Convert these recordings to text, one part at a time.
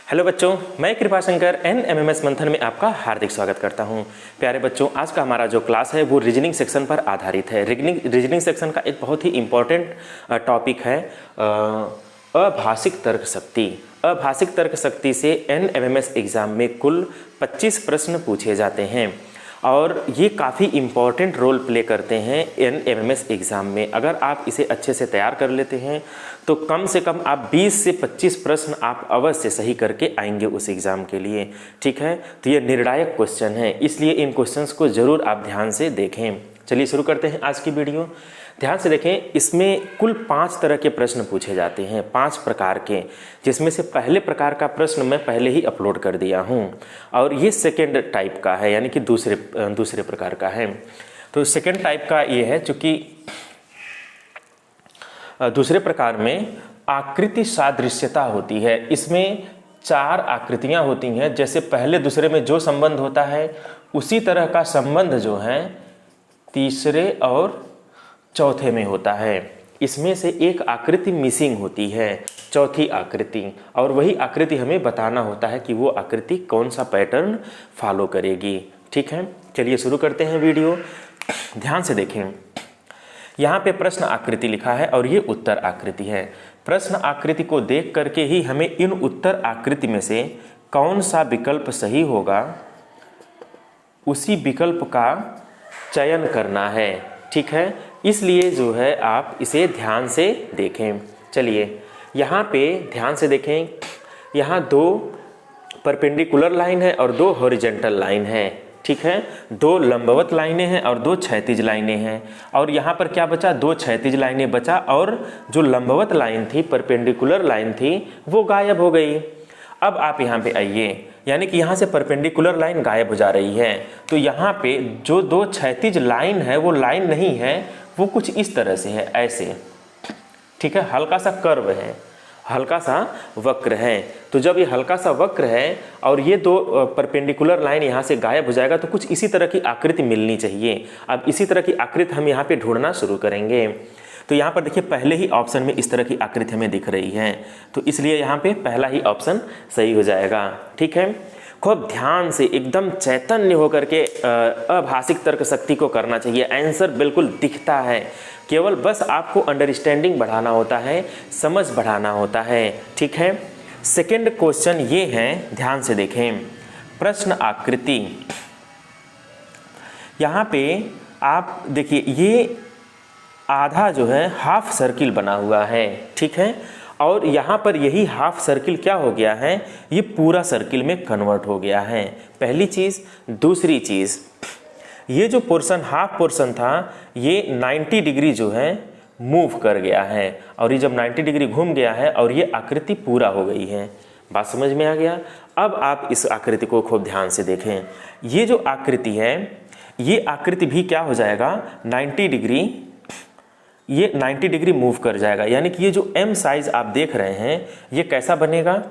Hello बच्चों, मैं Kripashankar NMMS मंथन में आपका हार्दिक स्वागत करता हूं। प्यारे बच्चों, आज का हमारा जो क्लास है वो रीजनिंग सेक्शन पर आधारित है। रीजनिंग सेक्शन का एक बहुत ही इम्पोर्टेंट टॉपिक है अभाषिक तर्क शक्ति। अभाषिक तर्क शक्ति से NMMS एग्ज़ाम में कुल 25 प्रश्न पूछे जाते हैं और ये काफ़ी इम्पॉर्टेंट रोल प्ले करते हैं NMMS एग्ज़ाम में। अगर आप इसे अच्छे से तैयार कर लेते हैं तो कम से कम आप 20 से 25 प्रश्न आप अवश्य सही करके आएंगे उस एग्ज़ाम के लिए। ठीक है, तो ये निर्णायक क्वेश्चन है, इसलिए इन क्वेश्चंस को ज़रूर आप ध्यान से देखें। चलिए शुरू करते हैं आज की वीडियो। ध्यान से देखें, इसमें कुल 5 तरह के प्रश्न पूछे जाते हैं, 5 प्रकार के, जिसमें से पहले प्रकार का प्रश्न मैं पहले ही अपलोड कर दिया हूं और ये सेकेंड टाइप का है, यानी कि दूसरे प्रकार का है। तो सेकेंड टाइप का ये है, चूँकि दूसरे प्रकार में आकृति सादृश्यता होती है। इसमें 4 आकृतियां होती हैं। जैसे पहले दूसरे में जो संबंध होता है उसी तरह का संबंध जो है तीसरे और चौथे में होता है। इसमें से एक आकृति मिसिंग होती है, चौथी आकृति, और वही आकृति हमें बताना होता है कि वो आकृति कौन सा पैटर्न फॉलो करेगी। ठीक है, चलिए शुरू करते हैं वीडियो। ध्यान से देखें, यहाँ पे प्रश्न आकृति लिखा है और ये उत्तर आकृति है। प्रश्न आकृति को देख करके ही हमें इन उत्तर आकृति में से कौन सा विकल्प सही होगा उसी विकल्प का चयन करना है। ठीक है, इसलिए जो है आप इसे ध्यान से देखें। चलिए यहाँ पे ध्यान से देखें, यहाँ 2 परपेंडिकुलर लाइन है और 2 हॉरिजॉन्टल लाइन है। ठीक है, 2 लंबवत लाइनें हैं और 2 क्षैतिज लाइनें हैं। और यहाँ पर क्या बचा, 2 क्षैतिज लाइनें बचा और जो लंबवत लाइन थी, परपेंडिकुलर लाइन थी, वो गायब हो गई। अब आप यहाँ पे आइए, यानी कि यहाँ से परपेंडिकुलर लाइन गायब हो जा रही है, तो यहाँ पे जो 2 क्षैतिज लाइन है वो लाइन नहीं है, वो कुछ इस तरह से है, ऐसे। ठीक है, हल्का सा कर्व है, हल्का सा वक्र है। तो जब ये हल्का सा वक्र है और ये 2 परपेंडिकुलर लाइन यहाँ से गायब हो जाएगा तो कुछ इसी तरह की आकृति मिलनी चाहिए। अब इसी तरह की आकृति हम यहाँ पे ढूंढना शुरू करेंगे। तो यहाँ पर देखिए, पहले ही ऑप्शन में इस तरह की आकृति हमें दिख रही है, तो इसलिए यहाँ पे पहला ही ऑप्शन सही हो जाएगा। ठीक है, खूब ध्यान से एकदम चैतन्य होकर के अभाषिक तर्क शक्ति को करना चाहिए। आंसर बिल्कुल दिखता है, केवल बस आपको अंडरस्टैंडिंग बढ़ाना होता है, समझ बढ़ाना होता है। ठीक है, सेकेंड क्वेश्चन ये है, ध्यान से देखें, प्रश्न आकृति। यहाँ पे आप देखिए, ये आधा जो है हाफ सर्किल बना हुआ है। ठीक है, और यहाँ पर यही हाफ सर्किल क्या हो गया है, ये पूरा सर्किल में कन्वर्ट हो गया है। पहली चीज़। दूसरी चीज़, ये जो पोर्शन, हाफ पोर्शन था, ये 90 डिग्री जो है मूव कर गया है, और ये जब 90 डिग्री घूम गया है और ये आकृति पूरा हो गई है। बात समझ में आ गया। अब आप इस आकृति को खूब ध्यान से देखें। ये जो आकृति है, ये आकृति भी क्या हो जाएगा, 90 डिग्री, ये 90 डिग्री मूव कर जाएगा। यानी कि ये जो M साइज आप देख रहे हैं, ये कैसा बनेगा,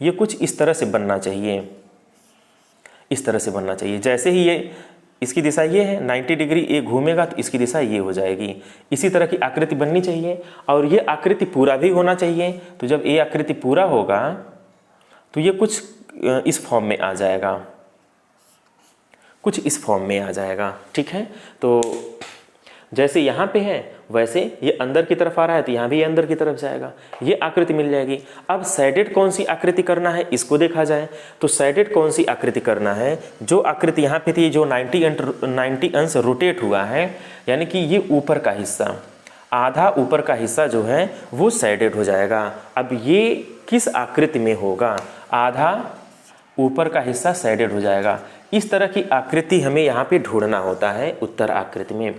ये कुछ इस तरह से बनना चाहिए, इस तरह से बनना चाहिए। जैसे ही ये, इसकी दिशा ये है, 90 डिग्री ये घूमेगा तो इसकी दिशा ये हो जाएगी। इसी तरह की आकृति बननी चाहिए और ये आकृति पूरा भी होना चाहिए। तो जब ये आकृति पूरा होगा तो ये कुछ इस फॉर्म में आ जाएगा, कुछ इस फॉर्म में आ जाएगा। ठीक है, तो जैसे यहाँ पे है वैसे ये अंदर की तरफ आ रहा है, तो यहाँ भी ये अंदर की तरफ जाएगा, ये आकृति मिल जाएगी। अब सैडेड कौन सी आकृति करना है, इसको देखा जाए तो सैडेड कौन सी आकृति करना है, जो आकृति यहाँ पे थी, जो 90 अंश रोटेट हुआ है, यानी कि ये ऊपर का हिस्सा, आधा ऊपर का हिस्सा जो है वो सैडेड हो जाएगा। अब ये किस आकृति में होगा, आधा ऊपर का हिस्सा सैडेड हो जाएगा। इस तरह की आकृति हमें यहाँ पे ढूंढना होता है उत्तर आकृति में।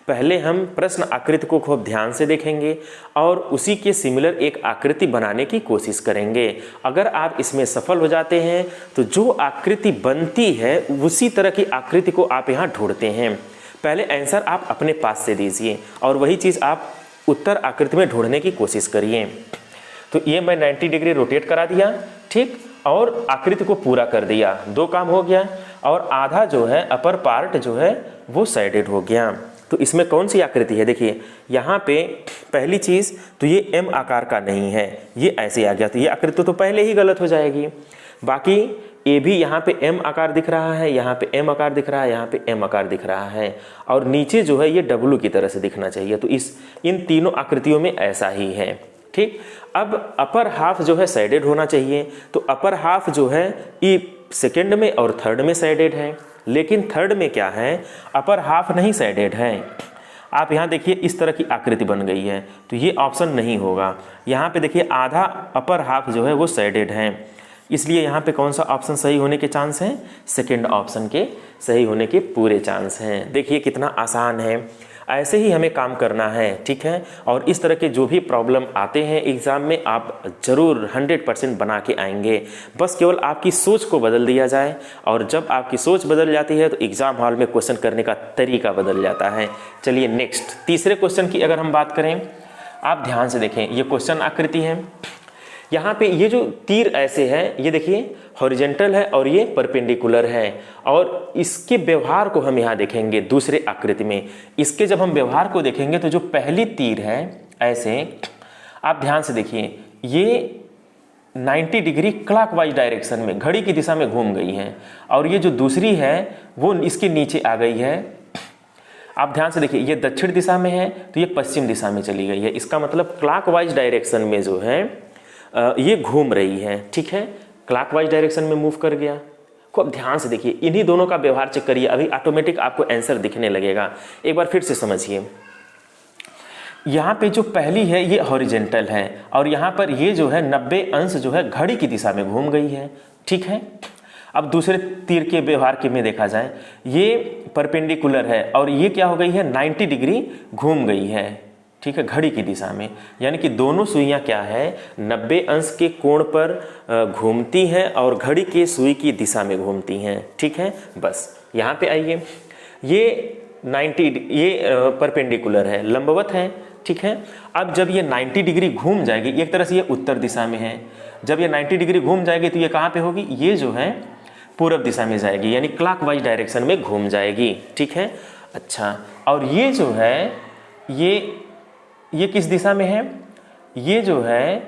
पहले हम प्रश्न आकृति को खूब ध्यान से देखेंगे और उसी के सिमिलर एक आकृति बनाने की कोशिश करेंगे। अगर आप इसमें सफल हो जाते हैं तो जो आकृति बनती है उसी तरह की आकृति को आप यहाँ ढूंढते हैं। पहले आंसर आप अपने पास से दीजिए और वही चीज़ आप उत्तर आकृति में ढूंढने की कोशिश करिए। तो ये मैं 90 डिग्री रोटेट करा दिया, ठीक, और आकृति को पूरा कर दिया, 2 काम हो गया। और आधा जो है अपर पार्ट जो है वो साइडेड हो गया। तो इसमें कौन सी आकृति है? देखिए यहाँ पे पहली चीज़ तो ये एम आकार का नहीं है, ये ऐसे आ गया, तो ये आकृति तो पहले ही गलत हो जाएगी। बाकी ए भी यहाँ पे एम आकार दिख रहा है, यहाँ पे एम आकार दिख रहा है, यहाँ पे एम आकार दिख रहा है, और नीचे जो है ये डब्लू की तरह से दिखना चाहिए। तो इन तीनों आकृतियों में ऐसा ही है। ठीक, अब अपर हाफ जो है साइडेड होना चाहिए, तो अपर हाफ जो है ये सेकेंड में और थर्ड में साइडेड है, लेकिन थर्ड में क्या है, अपर हाफ नहीं साइडेड है। आप यहाँ देखिए इस तरह की आकृति बन गई है, तो ये ऑप्शन नहीं होगा। यहाँ पे देखिए आधा अपर हाफ जो है वो साइडेड है, इसलिए यहाँ पे कौन सा ऑप्शन सही होने के चांस हैं? सेकंड ऑप्शन के सही होने के पूरे चांस हैं। देखिए कितना आसान है, ऐसे ही हमें काम करना है। ठीक है, और इस तरह के जो भी प्रॉब्लम आते हैं एग्ज़ाम में आप ज़रूर 100% बना के आएंगे। बस केवल आपकी सोच को बदल दिया जाए, और जब आपकी सोच बदल जाती है तो एग्ज़ाम हॉल में क्वेश्चन करने का तरीका बदल जाता है। चलिए नेक्स्ट तीसरे क्वेश्चन की अगर हम बात करें, आप ध्यान से देखें, ये क्वेश्चन आकृति है। यहाँ पे ये जो तीर ऐसे है, ये देखिए हॉरिजेंटल है और ये परपेंडिकुलर है, और इसके व्यवहार को हम यहाँ देखेंगे दूसरे आकृति में। इसके जब हम व्यवहार को देखेंगे तो जो पहली तीर है ऐसे, आप ध्यान से देखिए, ये 90 डिग्री क्लॉकवाइज डायरेक्शन में घड़ी की दिशा में घूम गई है, और ये जो दूसरी है वो इसके नीचे आ गई है। आप ध्यान से देखिए, ये दक्षिण दिशा में है तो ये पश्चिम दिशा में चली गई है। इसका मतलब क्लॉकवाइज डायरेक्शन में जो है ये घूम रही है। ठीक है, क्लॉकवाइज डायरेक्शन में मूव कर गया। को अब ध्यान से देखिए, इन्हीं दोनों का व्यवहार चेक करिए, अभी ऑटोमेटिक आपको आंसर दिखने लगेगा। एक बार फिर से समझिए, यहाँ पे जो पहली है ये हॉरिजेंटल है, और यहाँ पर ये जो है 90 अंश जो है घड़ी की दिशा में घूम गई है। ठीक है, अब दूसरे तीर के व्यवहार के में देखा जाए, ये परपेंडिकुलर है और ये क्या हो गई है, 90 डिग्री घूम गई है। ठीक है, घड़ी की दिशा में, यानी कि दोनों सुइयां क्या है, 90 अंश के कोण पर घूमती हैं और घड़ी के सुई की दिशा में घूमती हैं। ठीक है, बस यहाँ पे आइए, ये 90 ये परपेंडिकुलर है, लंबवत है। ठीक है, अब जब ये 90 डिग्री घूम जाएगी, एक तरह से ये उत्तर दिशा में है, जब ये 90 डिग्री घूम जाएगी तो ये कहाँ पे होगी, ये जो है पूरब दिशा में जाएगी, यानी क्लॉकवाइज डायरेक्शन में घूम जाएगी। ठीक है, अच्छा, और ये जो है ये किस दिशा में है, ये जो है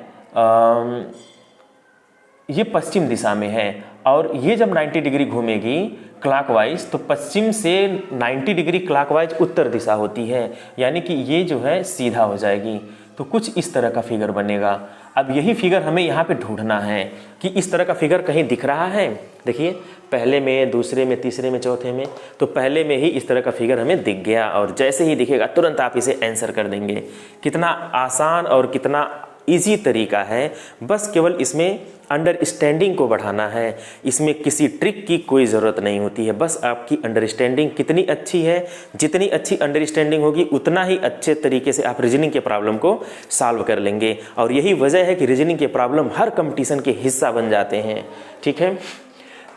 ये पश्चिम दिशा में है, और ये जब 90 डिग्री घूमेगी क्लॉकवाइज तो पश्चिम से 90 डिग्री क्लॉकवाइज उत्तर दिशा होती है, यानी कि ये जो है सीधा हो जाएगी। तो कुछ इस तरह का फिगर बनेगा। अब यही फिगर हमें यहाँ पे ढूंढना है कि इस तरह का फिगर कहीं दिख रहा है। देखिए पहले में, दूसरे में, तीसरे में, चौथे में, तो पहले में ही इस तरह का फिगर हमें दिख गया, और जैसे ही दिखेगा तुरंत आप इसे आंसर कर देंगे। कितना आसान और कितना इजी तरीका है, बस केवल इसमें अंडरस्टैंडिंग को बढ़ाना है। इसमें किसी ट्रिक की कोई ज़रूरत नहीं होती है, बस आपकी अंडरस्टैंडिंग कितनी अच्छी है, जितनी अच्छी अंडरस्टैंडिंग होगी उतना ही अच्छे तरीके से आप रीजनिंग के प्रॉब्लम को सॉल्व कर लेंगे। और यही वजह है कि रीजनिंग के प्रॉब्लम हर कंपटीशन के हिस्सा बन जाते हैं। ठीक है,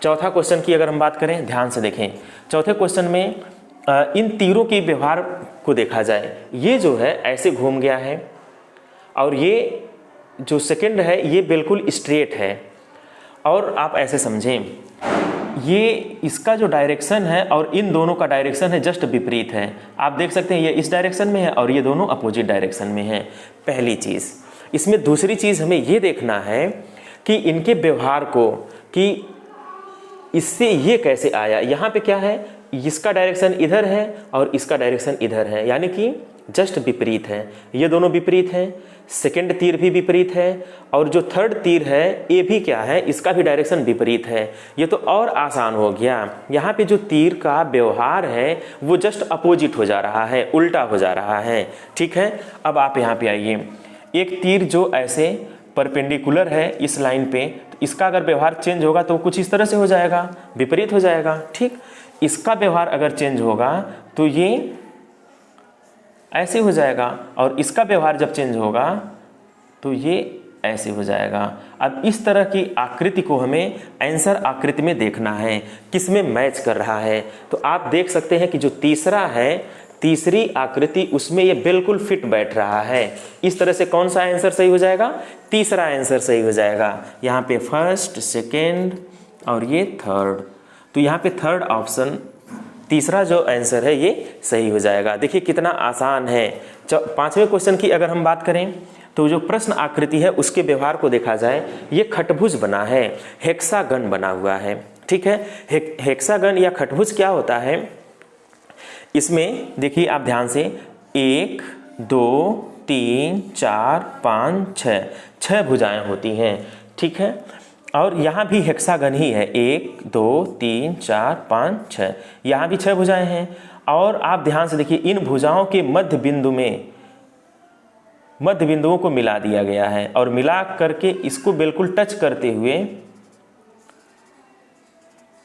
चौथा क्वेश्चन की अगर हम बात करें, ध्यान से देखें, चौथे क्वेश्चन में इन तीरों के व्यवहार को देखा जाए, ये जो है ऐसे घूम गया है, और ये जो सेकंड है ये बिल्कुल स्ट्रेट है, और आप ऐसे समझें, ये इसका जो डायरेक्शन है और इन दोनों का डायरेक्शन है जस्ट विपरीत है। आप देख सकते हैं ये इस डायरेक्शन में है और ये दोनों अपोजिट डायरेक्शन में है। पहली चीज़ इसमें, दूसरी चीज़ हमें ये देखना है कि इनके व्यवहार को, कि इससे ये कैसे आया। यहाँ पे क्या है, इसका डायरेक्शन इधर है और इसका डायरेक्शन इधर है, यानी कि जस्ट विपरीत है। ये दोनों विपरीत हैं, सेकंड तीर भी विपरीत है, और जो थर्ड तीर है ये भी क्या है, इसका भी डायरेक्शन विपरीत है। ये तो और आसान हो गया। यहाँ पे जो तीर का व्यवहार है वो जस्ट अपोजिट हो जा रहा है, उल्टा हो जा रहा है। ठीक है, अब आप यहाँ पे आइए, एक तीर जो ऐसे परपेंडिकुलर है इस लाइन पे, तो इसका अगर व्यवहार चेंज होगा तो कुछ इस तरह से हो जाएगा, विपरीत हो जाएगा। ठीक, इसका व्यवहार अगर चेंज होगा तो ये ऐसे हो जाएगा, और इसका व्यवहार जब चेंज होगा तो ये ऐसे हो जाएगा। अब इस तरह की आकृति को हमें आंसर आकृति में देखना है, किस में मैच कर रहा है। तो आप देख सकते हैं कि जो तीसरा है, तीसरी आकृति, उसमें ये बिल्कुल फिट बैठ रहा है। इस तरह से कौन सा आंसर सही हो जाएगा, तीसरा आंसर सही हो जाएगा। यहाँ पे फर्स्ट, सेकेंड और ये थर्ड, तो यहाँ पे थर्ड ऑप्शन तीसरा जो आंसर है ये सही हो जाएगा। देखिए कितना आसान है। 5वें क्वेश्चन की अगर हम बात करें तो जो प्रश्न आकृति है उसके व्यवहार को देखा जाए, ये खटभुज बना है, हेक्सागन बना हुआ है। ठीक है, हेक्सागन या खटभुज क्या होता है, इसमें देखिए आप ध्यान से 1 2 3 4 5 6 6 भुजाएं होती हैं। ठीक है, और यहाँ भी हेक्सागन ही है, 1 2 3 4 5 6, यहाँ भी 6 भुजाएं हैं। और आप ध्यान से देखिए इन भुजाओं के मध्य बिंदु में मध्य बिंदुओं को मिला दिया गया है और मिला करके इसको बिल्कुल टच करते हुए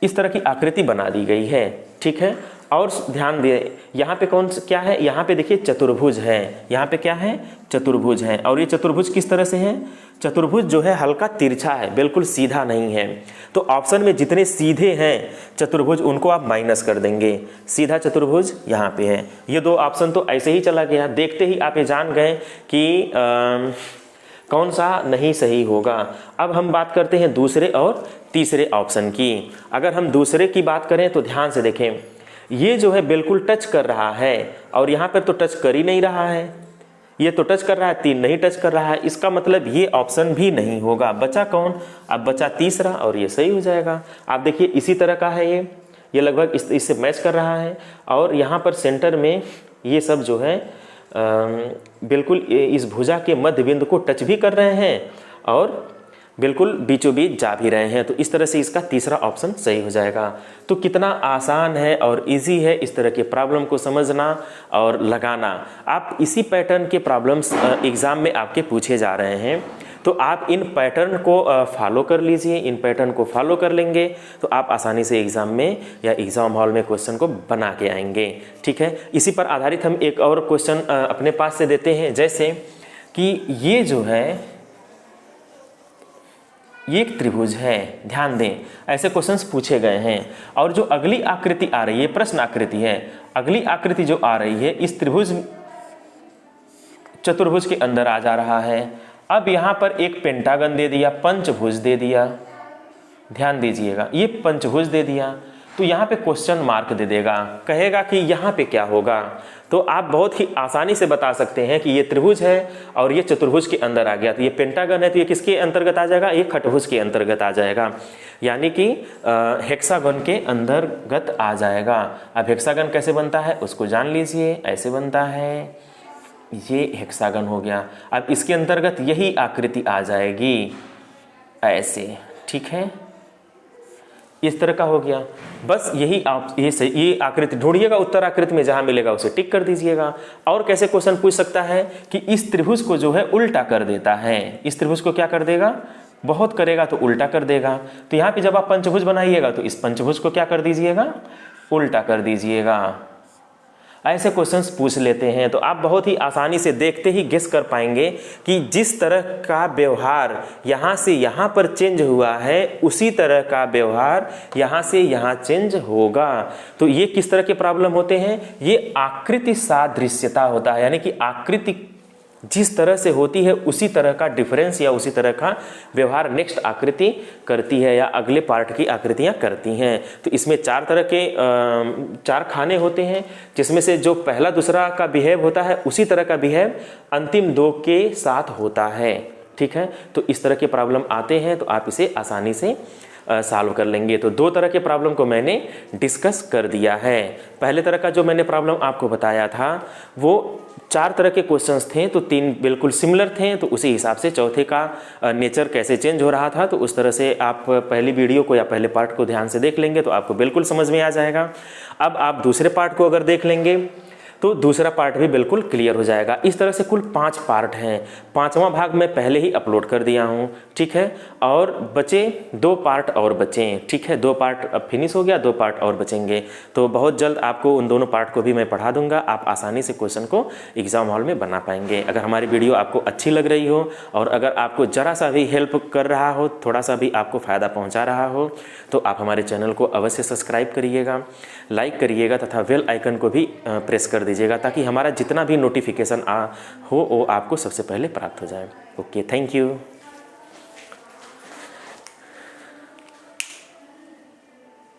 इस तरह की आकृति बना दी गई है। ठीक है, और ध्यान दें यहाँ पे कौन क्या है, यहाँ पे देखिए चतुर्भुज है, यहाँ पे क्या है, चतुर्भुज है। और ये चतुर्भुज किस तरह से है, चतुर्भुज जो है हल्का तिरछा है, बिल्कुल सीधा नहीं है। तो ऑप्शन में जितने सीधे हैं चतुर्भुज उनको आप माइनस कर देंगे, सीधा चतुर्भुज यहाँ पे है। ये 2 ऑप्शन तो ऐसे ही चला गया, देखते ही आप ये जान गए कि कौन सा नहीं सही होगा। अब हम बात करते हैं दूसरे और तीसरे ऑप्शन की। अगर हम दूसरे की बात करें तो ध्यान से देखें, ये जो है बिल्कुल टच कर रहा है और यहाँ पर तो टच कर ही नहीं रहा है, ये तो टच कर रहा है, 3 नहीं टच कर रहा है, इसका मतलब ये ऑप्शन भी नहीं होगा। बचा कौन, अब बचा तीसरा और ये सही हो जाएगा। आप देखिए इसी तरह का है, ये लगभग इससे मैच कर रहा है। और यहाँ पर सेंटर में ये सब जो है बिल्कुल इस भुजा के मध्य बिंदु को टच भी कर रहे हैं और बिल्कुल बीचों बीच जा भी रहे हैं। तो इस तरह से इसका तीसरा ऑप्शन सही हो जाएगा। तो कितना आसान है और इजी है इस तरह के प्रॉब्लम को समझना और लगाना। आप इसी पैटर्न के प्रॉब्लम्स एग्ज़ाम में आपके पूछे जा रहे हैं, तो आप इन पैटर्न को फॉलो कर लीजिए। इन पैटर्न को फॉलो कर लेंगे तो आप आसानी से एग्ज़ाम में या एग्ज़ाम हॉल में क्वेश्चन को बना के आएंगे। ठीक है, इसी पर आधारित हम एक और क्वेश्चन अपने पास से देते हैं। जैसे कि ये जो है ये एक त्रिभुज है, ध्यान दें ऐसे क्वेश्चंस पूछे गए हैं। और जो अगली आकृति आ रही है प्रश्न आकृति है, अगली आकृति जो आ रही है इस त्रिभुज चतुर्भुज के अंदर आ जा रहा है। अब यहाँ पर एक पेंटागन दे दिया, पंचभुज दे दिया, ध्यान दीजिएगा ये पंचभुज दे दिया, तो यहाँ पे क्वेश्चन मार्क दे देगा, कहेगा कि यहाँ पे क्या होगा। तो आप बहुत ही आसानी से बता सकते हैं कि ये त्रिभुज है और ये चतुर्भुज के अंदर आ गया। तो ये पेंटागन है तो ये किसके अंतर्गत आ जाएगा, ये खटभुज के अंतर्गत आ जाएगा, यानी कि हेक्सागन के अंतर्गत आ जाएगा। अब हेक्सागन कैसे बनता है उसको जान लीजिए, ऐसे बनता है, ये हेक्सागन हो गया। अब इसके अंतर्गत यही आकृति आ जाएगी ऐसे। ठीक है, इस तरह का हो गया। बस यही आप ये आकृति ढूंढिएगा, उत्तर आकृति में जहां मिलेगा उसे टिक कर दीजिएगा। और कैसे क्वेश्चन पूछ सकता है कि इस त्रिभुज को जो है उल्टा कर देता है, इस त्रिभुज को क्या कर देगा, बहुत करेगा तो उल्टा कर देगा। तो यहाँ पे जब आप पंचभुज बनाइएगा तो इस पंचभुज को क्या कर दीजिएगा, उल्टा कर दीजिएगा। ऐसे क्वेश्चंस पूछ लेते हैं तो आप बहुत ही आसानी से देखते ही गेस कर पाएंगे कि जिस तरह का व्यवहार यहाँ से यहाँ पर चेंज हुआ है उसी तरह का व्यवहार यहाँ से यहाँ चेंज होगा। तो ये किस तरह के प्रॉब्लम होते हैं, ये आकृति सादृश्यता होता है, यानी कि आकृति जिस तरह से होती है उसी तरह का डिफरेंस या उसी तरह का व्यवहार नेक्स्ट आकृति करती है या अगले पार्ट की आकृतियां करती हैं। तो इसमें 4 तरह के 4 खाने होते हैं, जिसमें से जो पहला दूसरा का बिहेव होता है उसी तरह का बिहेव अंतिम 2 के साथ होता है। ठीक है, तो इस तरह के प्रॉब्लम आते हैं तो आप इसे आसानी से सॉल्व कर लेंगे। तो 2 तरह के प्रॉब्लम को मैंने डिस्कस कर दिया है। पहले तरह का जो मैंने प्रॉब्लम आपको बताया था वो 4 तरह के क्वेश्चंस थे, तो 3 बिल्कुल सिमिलर थे, तो उसी हिसाब से चौथे का नेचर कैसे चेंज हो रहा था, तो उस तरह से आप पहली वीडियो को या पहले पार्ट को ध्यान से देख लेंगे तो आपको बिल्कुल समझ में आ जाएगा। अब आप दूसरे पार्ट को अगर देख लेंगे तो दूसरा पार्ट भी बिल्कुल क्लियर हो जाएगा। इस तरह से कुल 5 पार्ट हैं, 5वां भाग मैं पहले ही अपलोड कर दिया हूं। ठीक है, और बचे 2 पार्ट और बचे। ठीक है, 2 पार्ट अब फिनिश हो गया, 2 पार्ट और बचेंगे। तो बहुत जल्द आपको उन दोनों पार्ट को भी मैं पढ़ा दूंगा, आप आसानी से क्वेश्चन को एग्जाम हॉल में बना पाएंगे। अगर हमारी वीडियो आपको अच्छी लग रही हो और अगर आपको ज़रा सा भी हेल्प कर रहा हो, थोड़ा सा भी आपको फ़ायदा पहुँचा रहा हो, तो आप हमारे चैनल को अवश्य सब्सक्राइब करिएगा, लाइक करिएगा तथा बेल आइकन को भी प्रेस कर दीजिएगा ताकि हमारा जितना भी नोटिफिकेशन हो वो आपको सबसे पहले प्राप्त हो जाए। Okay, thank you.